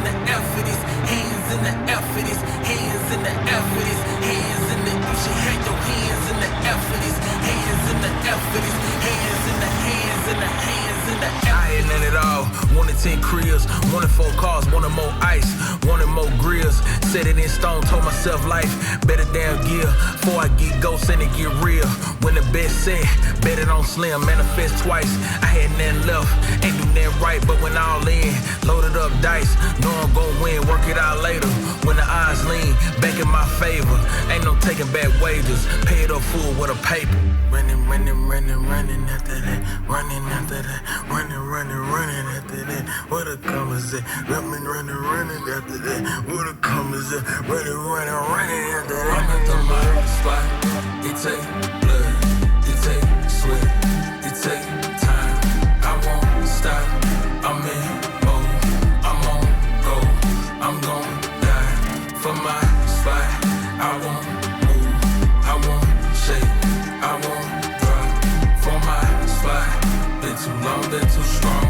the air for this, hands in the air for this, hands in the air for this, hands in the, you should have your hands in the air for this, hands in the air for this, hands in the hands in the hands in the air. I ain't none at all, wanted 10 cribs, wanted 4 cars, wanted more ice, wanted more grills, set it in stone, told myself life, better damn gear, before I get ghosts and it get real, when the best set, bet it on slim, manifest twice, I had nothing left, ain't do nothing right, but when all in, loaded up dice, know I'm gon' win, work it out later, when the odds lean, back in my favor, ain't no taking back wages, pay it up full with a paper. Running, running, running, running after that, running after that, running, running, running after that, what a commas at, running, running, running after that, what a commas at, running, running, running after that. Run after my spot, it take blood, it take sweat, it take time, I won't stop, I'm in mode, I'm on go, I'm gon' die for my spot, I won't move, I won't shake, I won't drop for my spot, been too long, been too strong,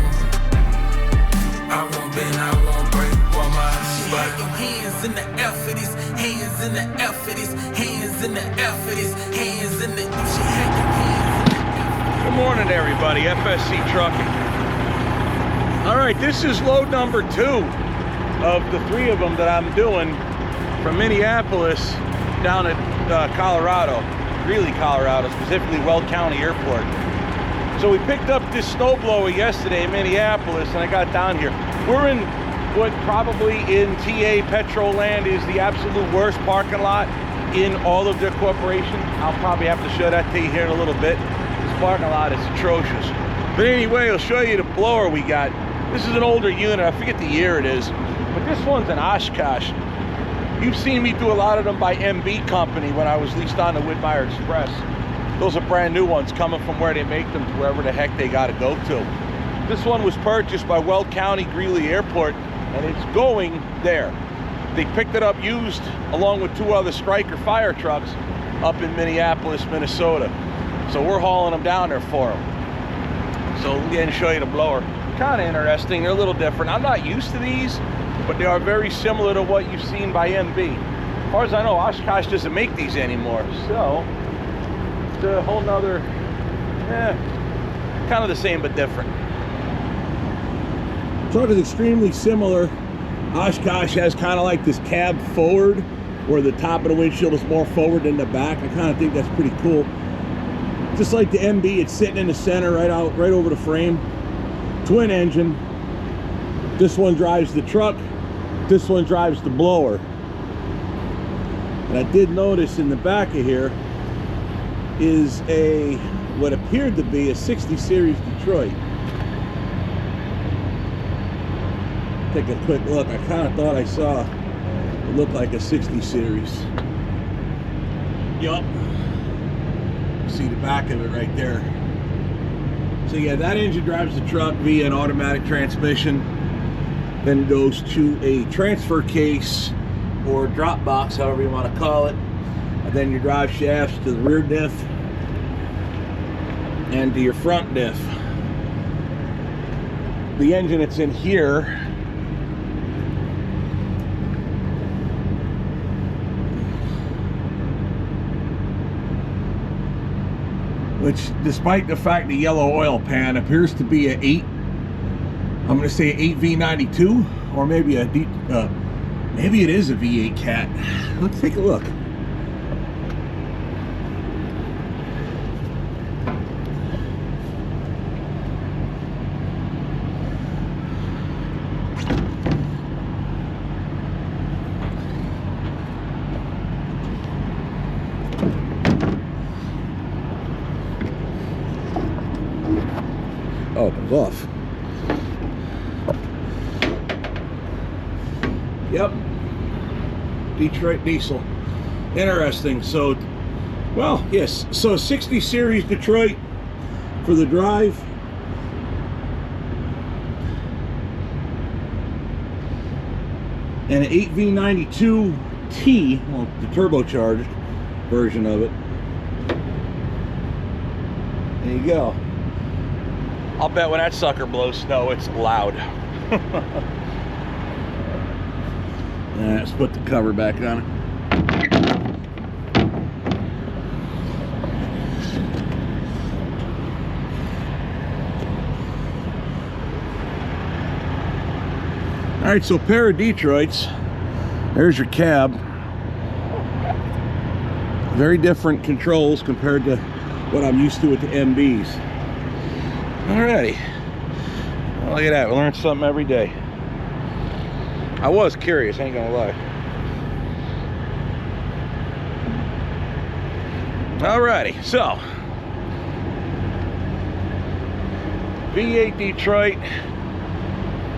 I won't bend, I won't break for my spot. Your hands in the air for this, hands in the air for this, hands in the air for this, hands in the, you should have your hands in the air. Good morning, everybody. FSC Trucking. All right, this is load number 2 of the 3 of them that I'm doing from Minneapolis down at Colorado, Greeley, Colorado, specifically Weld County Airport. So we picked up this snowblower yesterday in Minneapolis, and I got down here. We're in what probably in TA Petro land is the absolute worst parking lot in all of their corporation. I'll probably have to show that to you here in a little bit. This parking lot is atrocious. But anyway, I'll show you the blower we got. This is an older unit. I forget the year it is, but this one's an Oshkosh. You've seen me do a lot of them by MB Company when I was leased on the Widmeyer Express. Those are brand new ones coming from where they make them to wherever the heck they got to go to. This one was purchased by Weld County Greeley Airport, and it's going there. They picked it up used along with 2 other Stryker fire trucks up in Minneapolis, Minnesota. So we're hauling them down there for them. So we'll get and show you the blower. Kind of interesting. They're a little different. I'm not used to these, but they are very similar to what you've seen by MB. As far as I know, Oshkosh doesn't make these anymore. So it's a whole nother, kind of the same but different. Truck is extremely similar. Oshkosh has kind of like this cab forward, where the top of the windshield is more forward than the back. I kind of think that's pretty cool. Just like the MB, it's sitting in the center, right over the frame. Twin engine. This one drives the truck. This one drives the blower. And I did notice in the back of here is a what appeared to be a 60 series Detroit. Take a quick look. I kind of thought I saw it looked like a 60 series. Yup. See the back of it right there. So yeah, that engine drives the truck via an automatic transmission, then goes to a transfer case or drop box, however you want to call it, and then your drive shafts to the rear diff and to your front diff. The engine that's in here which, despite the fact the yellow oil pan appears to be a I'm going to say 8 V92, or maybe maybe it is a V8 cat. Let's take a look. Oh, it comes off. Yep. Detroit diesel. Interesting. So, well, yes. So 60 series Detroit for the drive. And an 8V92T, well, the turbocharged version of it. There you go. I'll bet when that sucker blows snow, it's loud. Alright, let's put the cover back on it. Alright, so pair of Detroits. There's your cab. Very different controls compared to what I'm used to with the MBs. Alrighty. Well, look at that, we learn something every day. I was curious, ain't gonna lie. Alrighty, so V8 Detroit,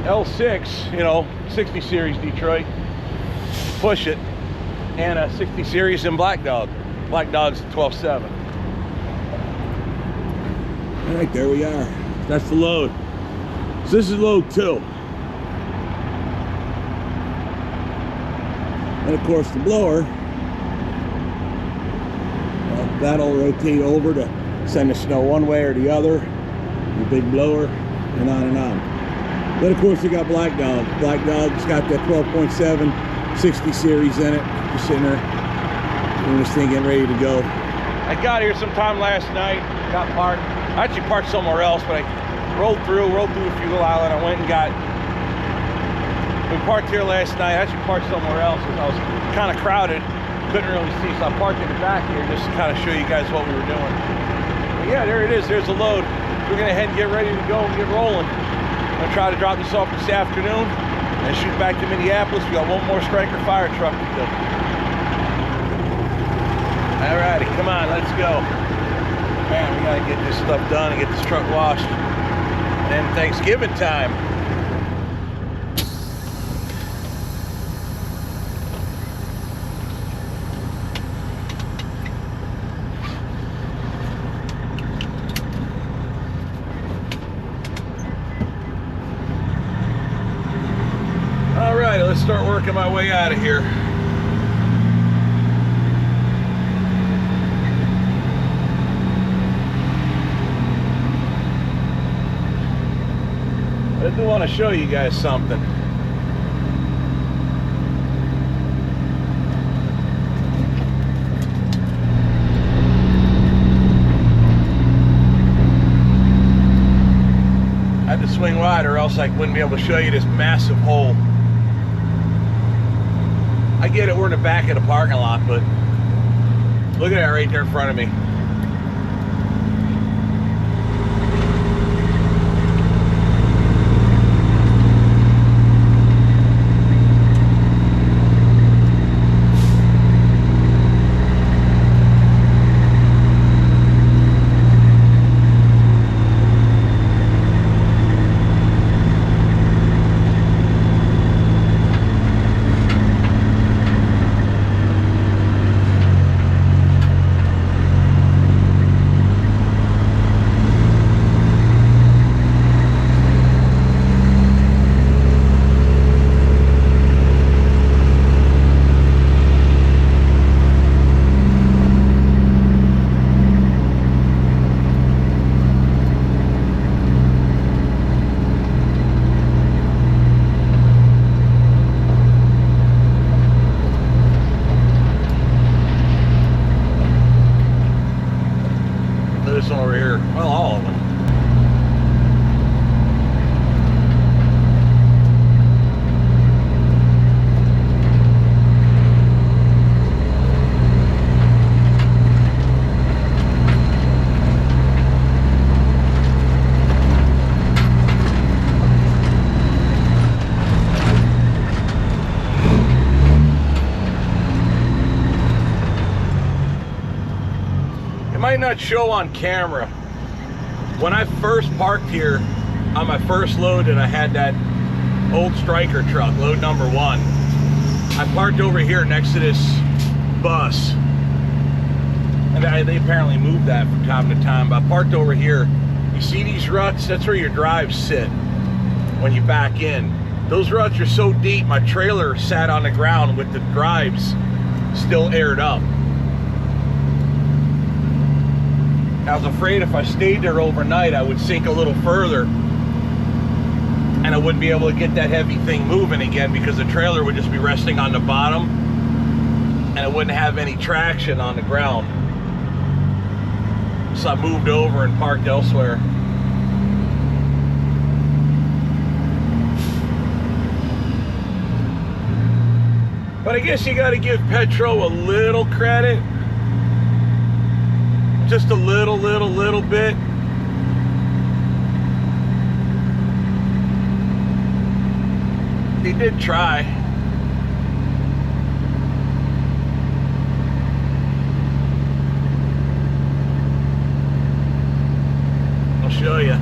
L6, you know, 60 series Detroit, push it, and a 60 series in Black Dog. Black Dog's 12.7. All right, there we are. That's the load. So this is load 2. And of course the blower, that'll rotate over to send the snow one way or the other. The big blower, and on and on. But of course we got Black Dog. Black Dog's got that 12.7 60 series in it. Just sitting there doing this thing, getting ready to go. I got here sometime last night, got parked. I actually parked somewhere else, but I rolled through Fugal Island. I went and got, we parked here last night. I actually parked somewhere else because I was kind of crowded. Couldn't really see, so I parked in the back here just to kind of show you guys what we were doing. But yeah, there it is. There's the load. We're gonna head and get ready to go and get rolling. I'm gonna try to drop this off this afternoon and shoot back to Minneapolis. We got one more Striker fire truck to do. Alrighty, come on, let's go. Man, we gotta get this stuff done and get this truck washed. And then Thanksgiving time. Let's start working my way out of here. I do want to show you guys something. I had to swing wide or else I wouldn't be able to show you this massive hole. I get it, we're in the back of the parking lot, but look at that right there in front of me. This one over here, well, all of them. Might not show on camera. When I first parked here on my first load and I had that old Striker truck, load number 1, I parked over here next to this bus. And they apparently moved that from time to time, but I parked over here. You see these ruts? That's where your drives sit when you back in. Those ruts are so deep, my trailer sat on the ground with the drives still aired up. I was afraid if I stayed there overnight, I would sink a little further and I wouldn't be able to get that heavy thing moving again because the trailer would just be resting on the bottom and it wouldn't have any traction on the ground. So I moved over and parked elsewhere. But I guess you got to give Petro a little credit. Just a little bit. He did try. I'll show you.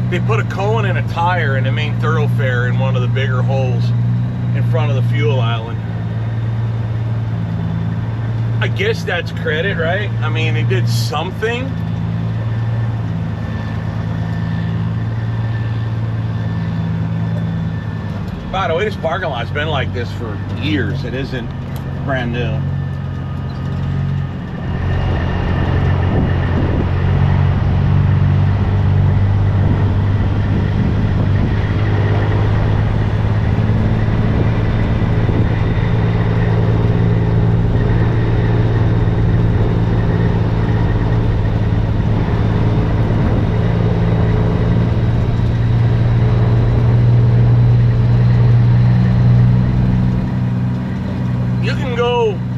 They put a cone and a tire in the main thoroughfare in one of the bigger holes in front of the fuel island. I guess that's credit, right? I mean, they did something. By the way, this parking lot's been like this for years. It isn't brand new.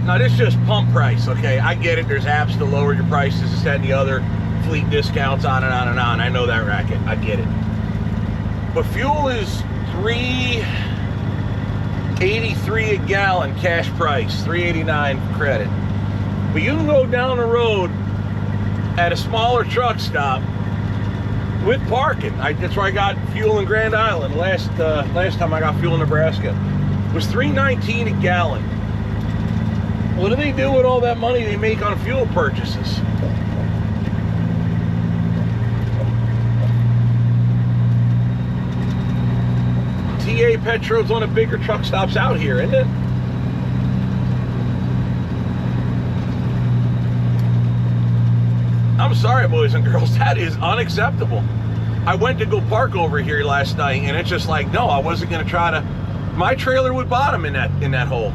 Now this is just pump price, okay? I get it, there's apps to lower your prices, this, that, and the other, fleet discounts, on and on and on. I know that racket, I get it. But fuel is $3.83 a gallon cash price, $3.89 credit. But you can go down the road at a smaller truck stop with parking. That's where I got fuel in Grand Island last time I got fuel in Nebraska. It was $3.19 a gallon. What do they do with all that money they make on fuel purchases? TA Petro's one of the bigger truck stops out here, isn't it? I'm sorry, boys and girls, that is unacceptable. I went to go park over here last night, and it's just like, no, I wasn't going to try to. My trailer would bottom in that hole.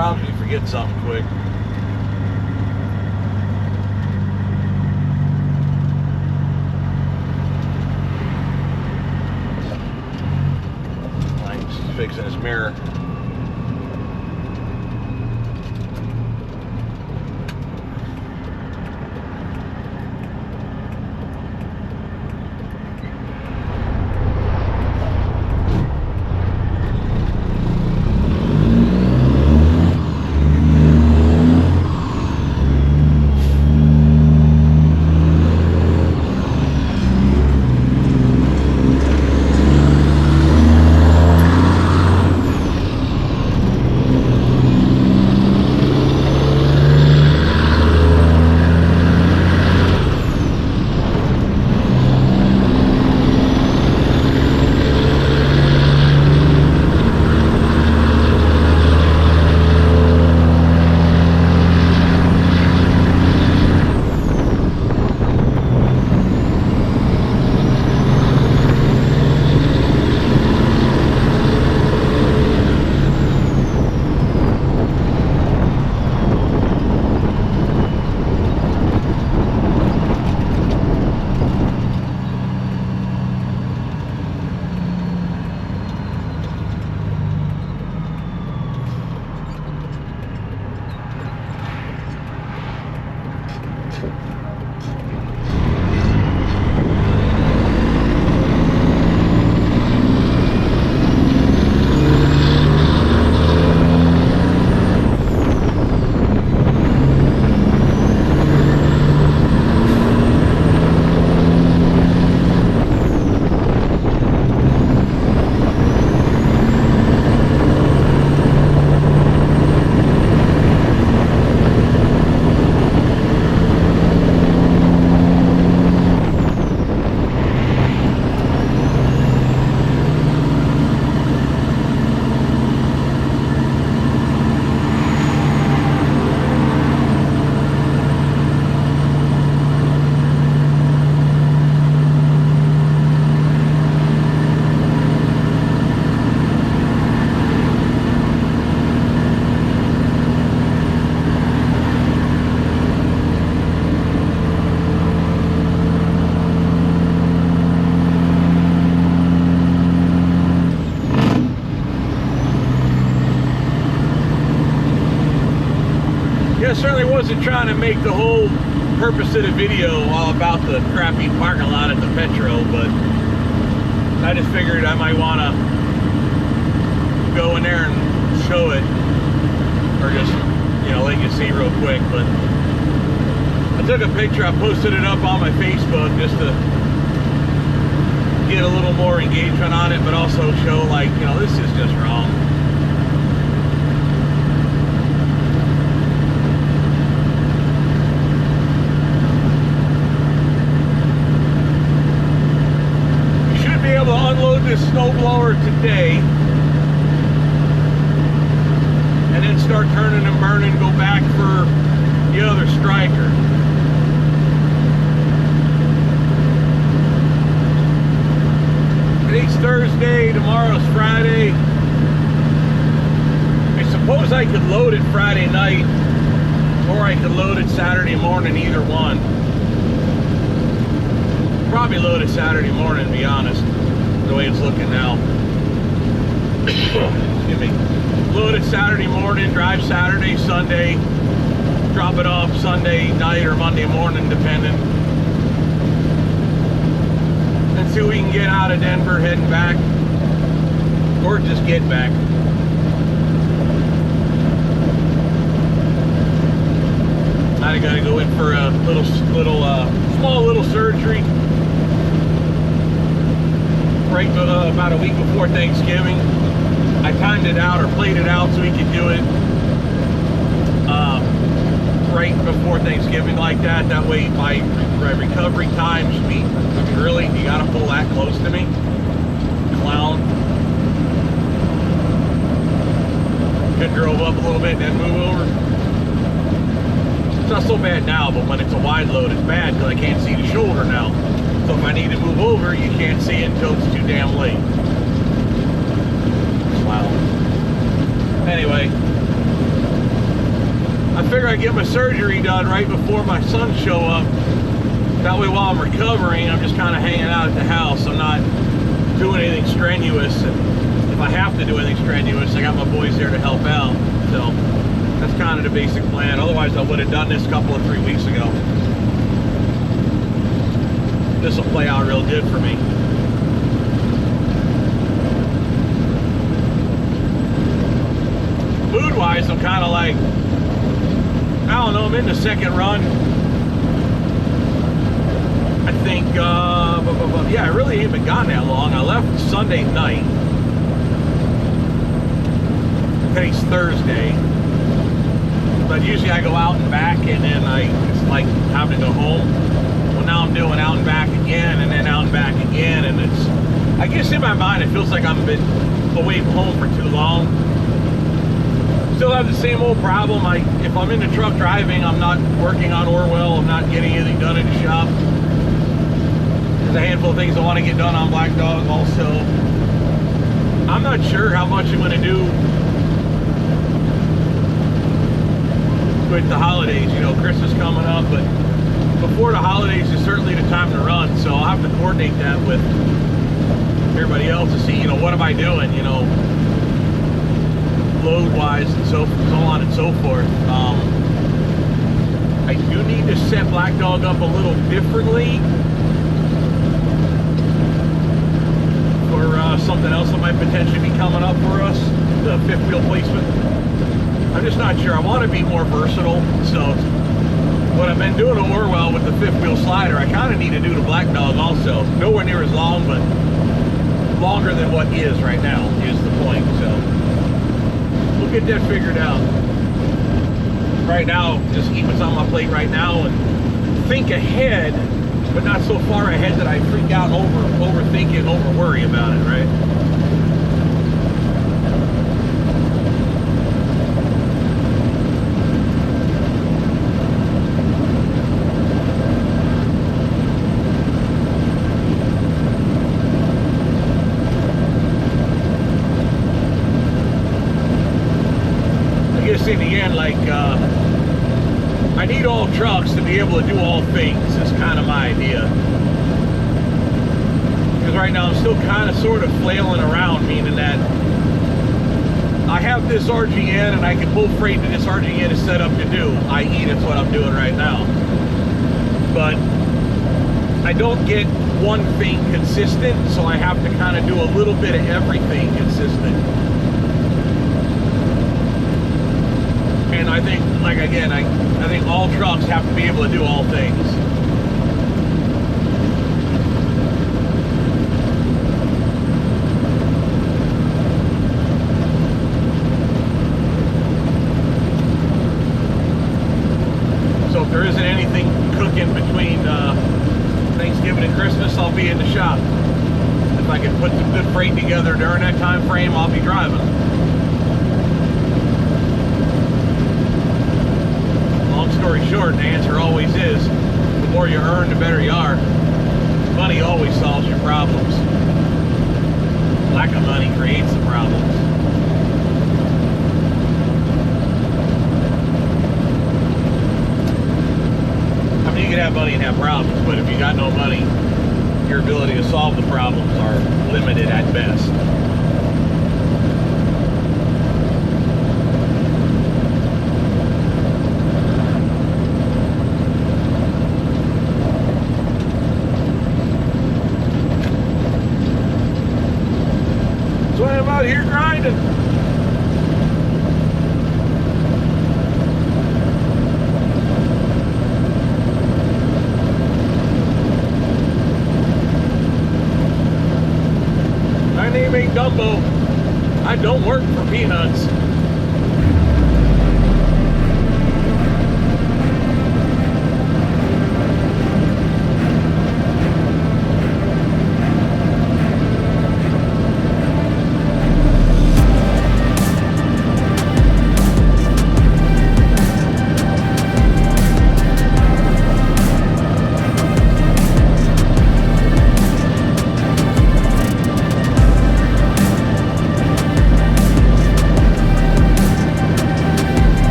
problems, you forget something quick. Like fixing his mirror. I certainly wasn't trying to make the whole purpose of the video all about the crappy parking lot at the Petro, but I just figured I might want to go in there and show it, or just, you know, let you see real quick. But I took a picture, I posted it up on my Facebook just to get a little more engagement on it, but also show, like, you know, this is just wrong. To unload this snowblower today and then start turning and burning, go back for the other striker. Today's Thursday, tomorrow's Friday. I suppose I could load it Friday night, or I could load it Saturday morning, either one. Probably load it Saturday morning, to be honest, the way it's looking now. Excuse me. Load it Saturday morning, drive Saturday, Sunday, drop it off Sunday night or Monday morning, depending. And see what we can get out of Denver heading back, or just get back. I gotta go in for a small little surgery right about a week before Thanksgiving. I timed it out, or played it out, so we could do it right before Thanksgiving like that. That way my recovery time should be, I mean, really, you gotta pull that close to me? Clown. Could drove up a little bit and then move over. It's not so bad now, but when it's a wide load, it's bad because I can't see the shoulder now. So if I need to move over, you can't see it until it's too damn late. Wow. Anyway, I figure I get my surgery done right before my sons show up. That way while I'm recovering, I'm just kind of hanging out at the house. I'm not doing anything strenuous. And if I have to do anything strenuous, I got my boys there to help out. So that's kind of the basic plan. Otherwise, I would have done this a couple of 3 weeks ago. This will play out real good for me. Mood-wise, I'm kind of like, I don't know, I'm in the second run. I think, yeah, I really haven't gone that long. I left Sunday night. Today's Thursday. But usually I go out and back, and then it's like having to go home. Well, now I'm doing out and back again, and then out and back again, and it's, I guess in my mind, it feels like I've been away from home for too long. Still have the same old problem. If I'm in the truck driving, I'm not working on Orwell. I'm not getting anything done in the shop. There's a handful of things I want to get done on Black Dog also. I'm not sure how much I'm going to do with the holidays. You know, Christmas coming up, but before the holidays is certainly the time to run. So I'll have to coordinate that with everybody else to see, you know, what am I doing, you know, load-wise and so on and so forth. I do need to set Black Dog up a little differently for something else that might potentially be coming up for us, the fifth wheel placement. I'm just not sure. I want to be more versatile, so what I've been doing to Orwell with the fifth wheel slider, I kind of need to do to Black Dog also. Nowhere near as long, but longer than what is right now is the point, so we'll get that figured out. Right now, just keep what's on my plate right now and think ahead, but not so far ahead that I freak out and overthink it and over worry about it, right? I guess in the end, like, I need all trucks to be able to do all things, is kind of my idea. Because right now I'm still kind of sort of flailing around, meaning that I have this RGN and I can pull freight that this RGN is set up to do, i.e. that's what I'm doing right now. But I don't get one thing consistent, so I have to kind of do a little bit of everything consistent. And I think, like, again, I think all trucks have to be able to do all things. So if there isn't anything cooking between Thanksgiving and Christmas, I'll be in the shop. If I can put some good freight together during that time frame, I'll be driving. Story short, the answer always is, the more you earn, the better you are. Money always solves your problems. Lack of money creates the problems. I mean, you can have money and have problems, but if you got no money, your ability to solve the problems are limited at best. Out here grinding. My name ain't Dumbo. I don't work for peanuts.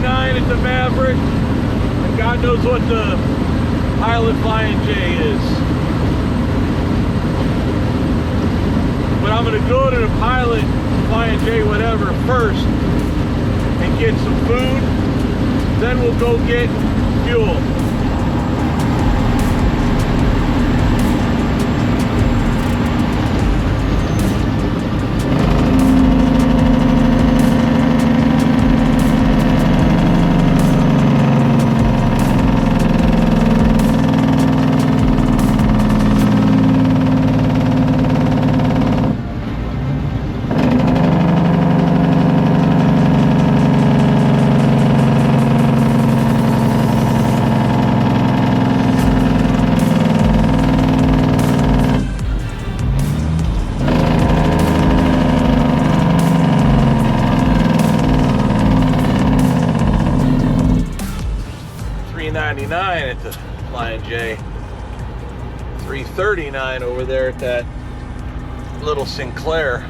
339 at the Maverick, and God knows what the Pilot Flying J is. But I'm gonna go to the Pilot Flying J whatever first and get some food, then we'll go get fuel. At the Flying J, 339 over there at that little Sinclair.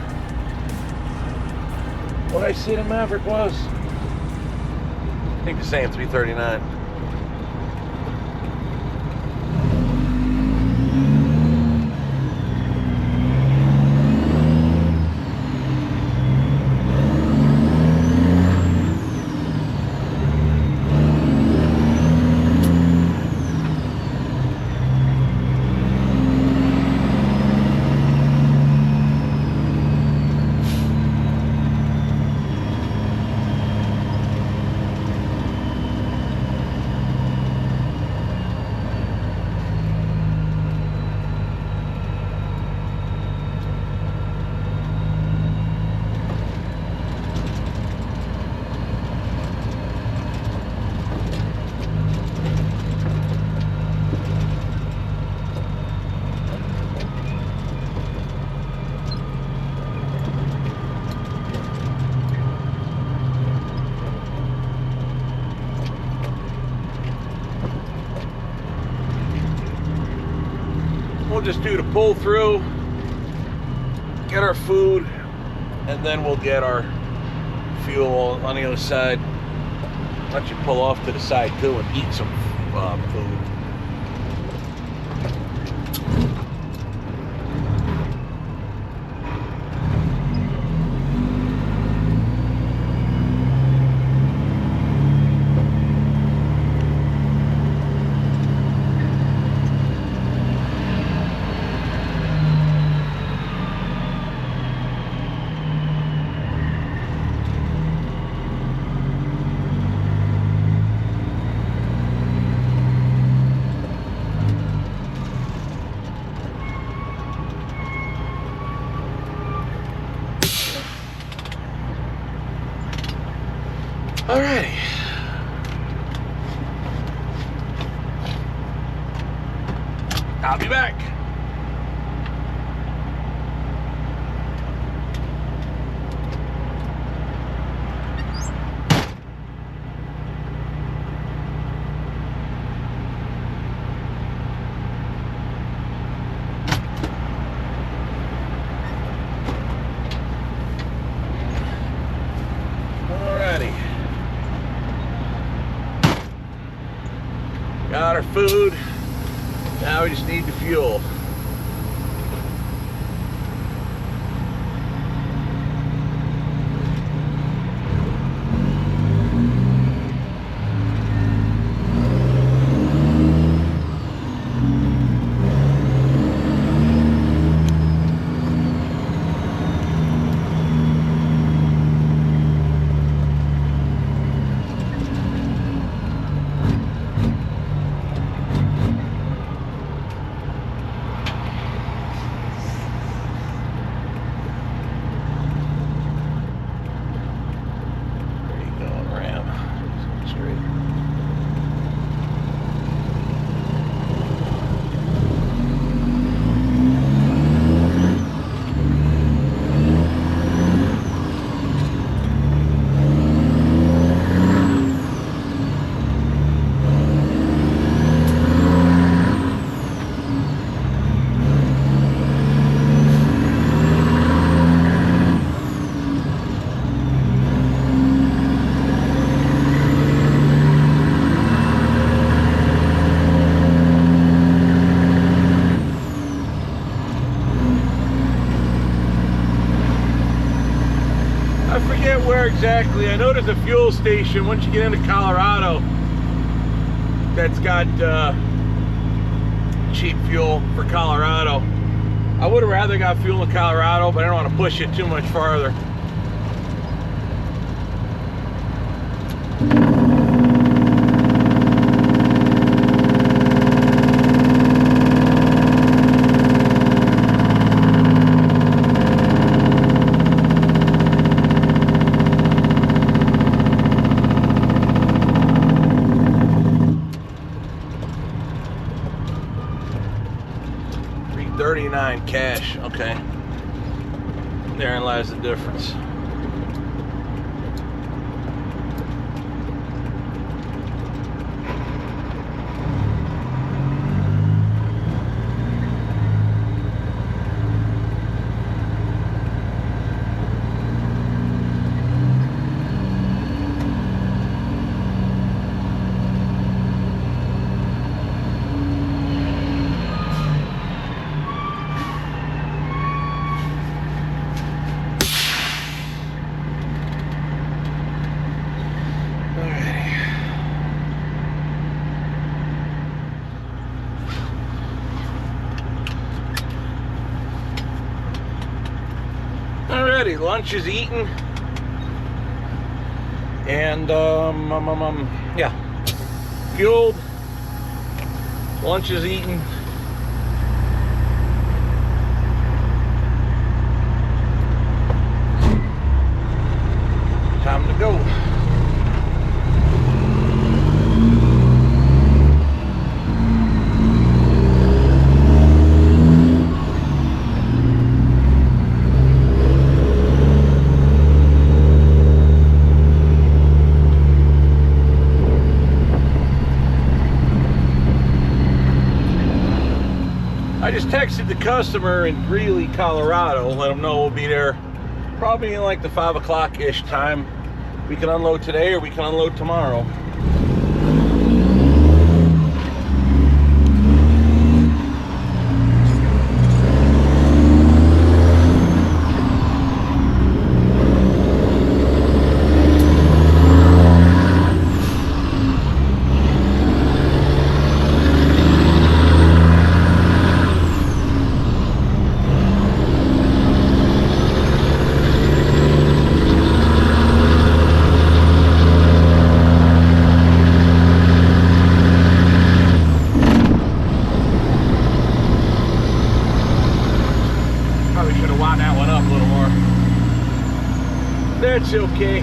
What I see the Maverick was, I think the same, 339. We'll just do the pull through, get our food, and then we'll get our fuel on the other side. Why don't you pull off to the side too and eat some food. Alrighty. I'll be back. Got our food, now we just need the fuel. where exactly. I know there's a fuel station once you get into Colorado that's got cheap fuel for Colorado. I would have rather got fuel in Colorado, but I don't want to push it too much farther. $39 cash, okay. Therein lies the difference. Alrighty, lunch is eaten, and yeah, fueled. Lunch is eaten. Time to go. I just texted the customer in Greeley, Colorado, let them know we'll be there probably in like the 5 o'clock-ish time. We can unload today or we can unload tomorrow. That's okay.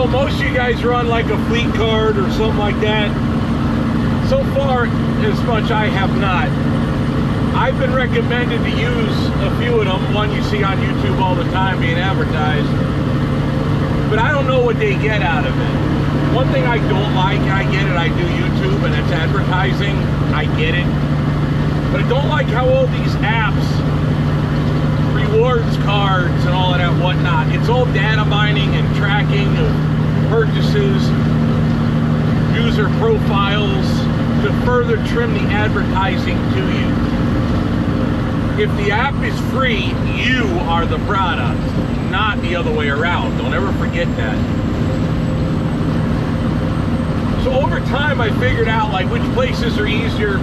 Most of you guys run like a fleet card or something like that. So far, as much I have not. I've been recommended to use a few of them. One you see on YouTube all the time being advertised. But I don't know what they get out of it. One thing I don't like, and I get it, I do YouTube and it's advertising, I get it. But I don't like how all these apps, rewards cards and all of that whatnot, it's all data mining and tracking of purchases, user profiles to further trim the advertising to you. If the app is free, you are the product, not the other way around. Don't ever forget that. So over time, I figured out like which places are easier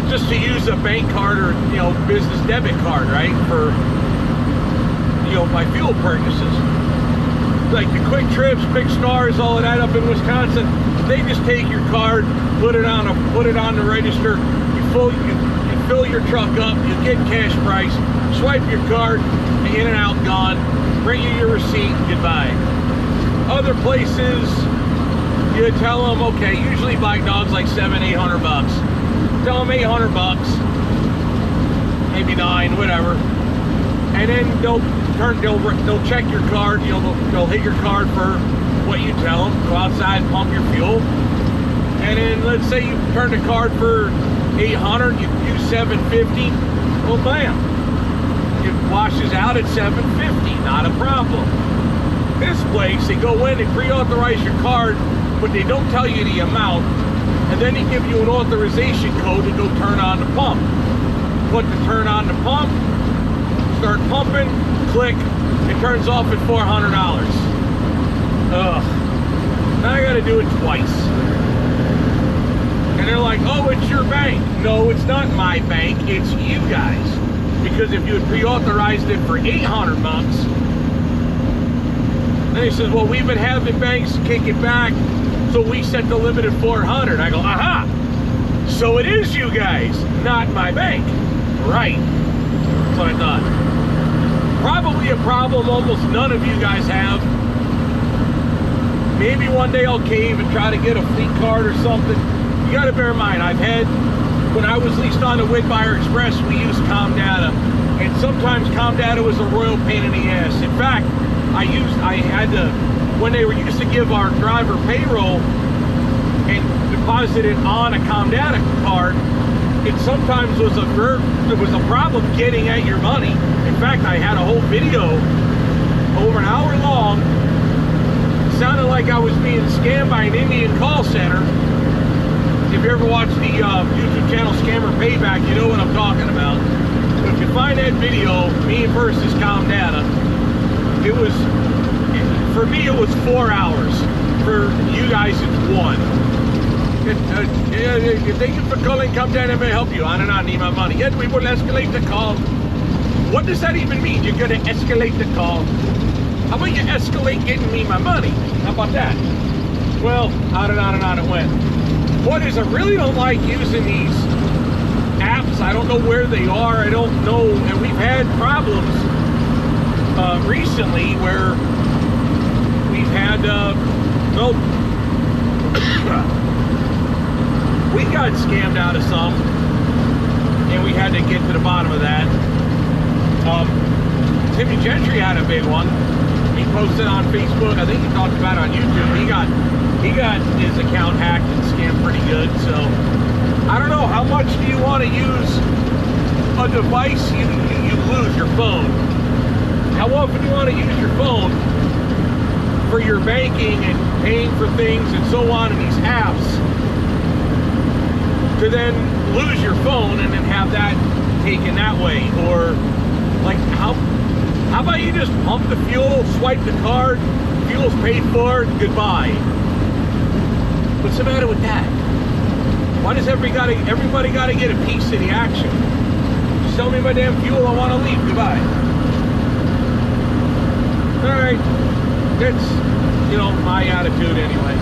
just to use a bank card or, you know, business debit card, right? For, you know, my fuel purchases. Like the Quick Trips, Quick Stars, all of that up in Wisconsin, they just take your card, put it on the register, you fill your truck up, you get cash price, swipe your card, in and out, gone, bring you your receipt, goodbye. Other places, you tell them, okay, usually bike dogs like $700-800 bucks. Tell them $800 bucks, maybe $9, whatever, and then they'll check your card. You know, they'll hit your card for what you tell them. Go outside, pump your fuel, and then let's say you turn the card for $800, you do $750. Well, bam, it washes out at $750. Not a problem. This place, they go in and pre-authorize your card, but they don't tell you the amount, and then they give you an authorization code to go turn on the pump. Put the turn on the pump, start pumping, click, it turns off at $400. Ugh. Now I gotta do it twice. And they're like, oh, it's your bank. No, it's not my bank, it's you guys. Because if you had pre-authorized it for $800 bucks, then he says, well, we've been having banks kick it back, so we set the limit at $400. I go, aha! So it is you guys, not my bank. Right. That's what I thought. Probably a problem almost none of you guys have. Maybe one day I'll cave and try to get a fleet card or something. You gotta bear in mind, I've had, when I was leased on the Whitmire Express, we used ComData, and sometimes ComData was a royal pain in the ass. In fact, I had to, when they were used to give our driver payroll and deposit it on a ComData card, it sometimes was there was a problem getting at your money. In fact, I had a whole video over an hour long. It sounded like I was being scammed by an Indian call center. If you ever watched the YouTube channel Scammer Payback, you know what I'm talking about. But if you find that video, me versus ComData, it was, for me, it was 4 hours. For you guys, it's 1. Thank you for calling ComData, I may help you. On and on, need my money. Yes, we will escalate the call. What does that even mean? You're going to escalate the call? How about you escalate getting me my money? How about that? Well, on and on and on it went. What is, I really don't like using these apps. I don't know where they are. I don't know. And we've had problems recently where we've had, we got scammed out of some, and we had to get to the bottom of that. Timmy Gentry had a big one. He posted on Facebook. I think he talked about it on YouTube. He got his account hacked and scammed pretty good. So I don't know, how much do you want to use a device you lose your phone? How often do you want to use your phone for your banking and paying for things and so on in these apps, to then lose your phone and then have that taken that way? Or like, how about you just pump the fuel, swipe the card, fuel's paid for, goodbye? What's the matter with that? Why does everybody gotta get a piece of the action? Just sell me my damn fuel, I want to leave, goodbye. All right, that's, you know, my attitude anyway.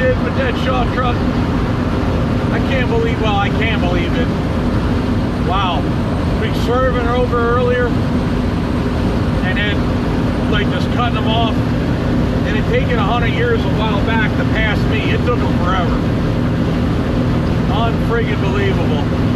With that Shaw truck, I can't believe it. Wow, we swerving her over earlier, and then like just cutting them off, and had taken 100 years a while back to pass me. It took them forever. Unfriggin' believable.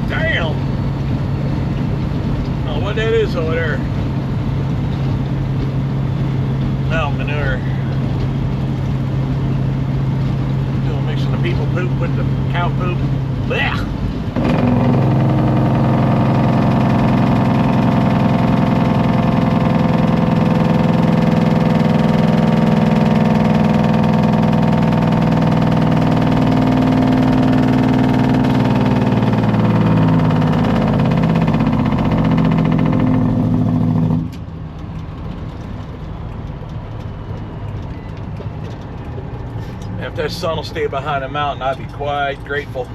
Damn! Oh, what that is over there? No, manure. Doing mixing the people poop with the cow poop. Blech! If that sun will stay behind the mountain, I'd be quite grateful.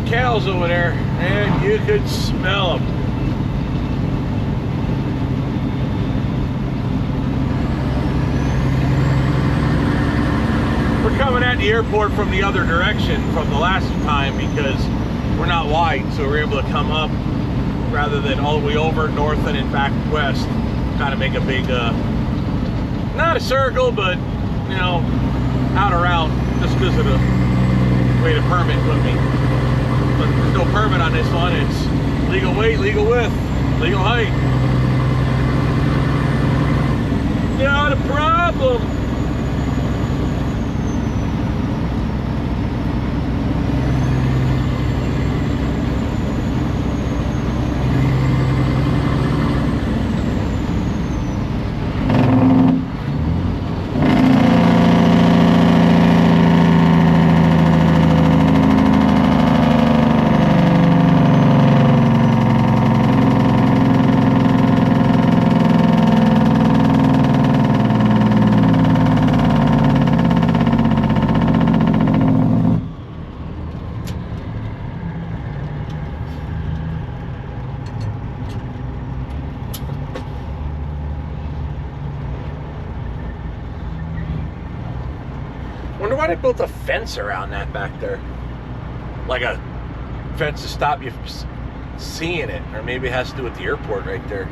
Cows over there, and you could smell them. We're coming at the airport from the other direction from the last time because we're not wide, so we're able to come up rather than all the way over north and then back west. Kind of make a big, not a circle, but you know, out around just because of the way the permit put me. But there's no permit on this one. It's legal weight, legal width, legal height. Not a problem. Wonder why they built a fence around that back there. Like a fence to stop you from seeing it. Or maybe it has to do with the airport right there.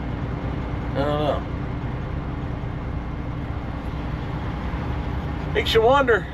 I don't know. Makes you wonder.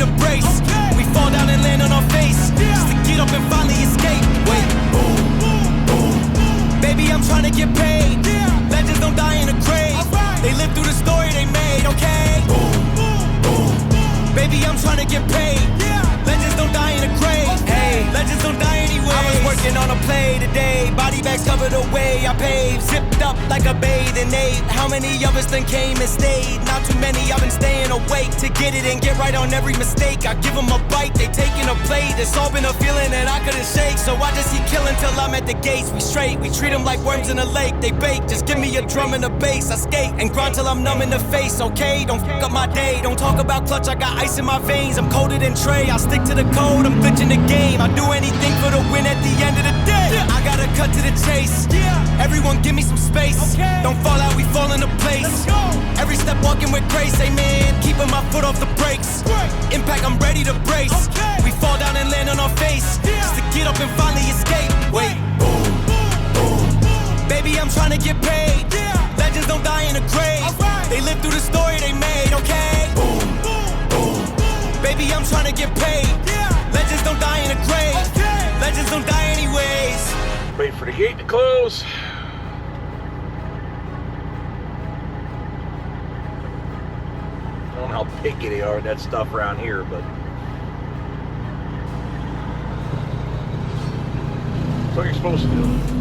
to brace. We fall down and land on our face, just to get up and finally escape. Wait, baby, I'm trying to get paid. Legends don't die in a grave. They live through the story they made, okay? Baby, I'm trying to get paid. Legends don't die in a grave. Hey, legends don't die anyway. I was working on a play today. Body bags covered away. I paved, zipped up like a bathing ape. How many of us then came and stayed? Not too many. I've been staying awake to get it and get right on every mistake. I give them a bite, they taking a plate. It's all been a feeling that I couldn't shake. So I just keep killing till I'm at the gates. We straight, we treat them like worms in a lake. They bake, just give me a drum and a bass. I skate and grind till I'm numb in the face, okay? Don't fuck up my day. Don't talk about clutch, I got ice in my veins. I'm colder than Trey, I stick to the code. I'm glitching the game. I do anything for the win at the end of the day. I gotta cut to the chase. Everyone give me some space. Don't fall out, we fall into place. Every step walking with grace, amen. Keeping my foot off the brakes. Impact, I'm ready to brace. We fall down and land on our face, just to get up and finally escape. Wait, baby, I'm trying to get paid. Legends don't die in a grave. They live through the story they made, okay? Baby, I'm trying to get paid. Legends don't die in a grave. Legends don't die anyways. Wait for the gate to close. I don't know how picky they are with that stuff around here, but that's what you're supposed to do.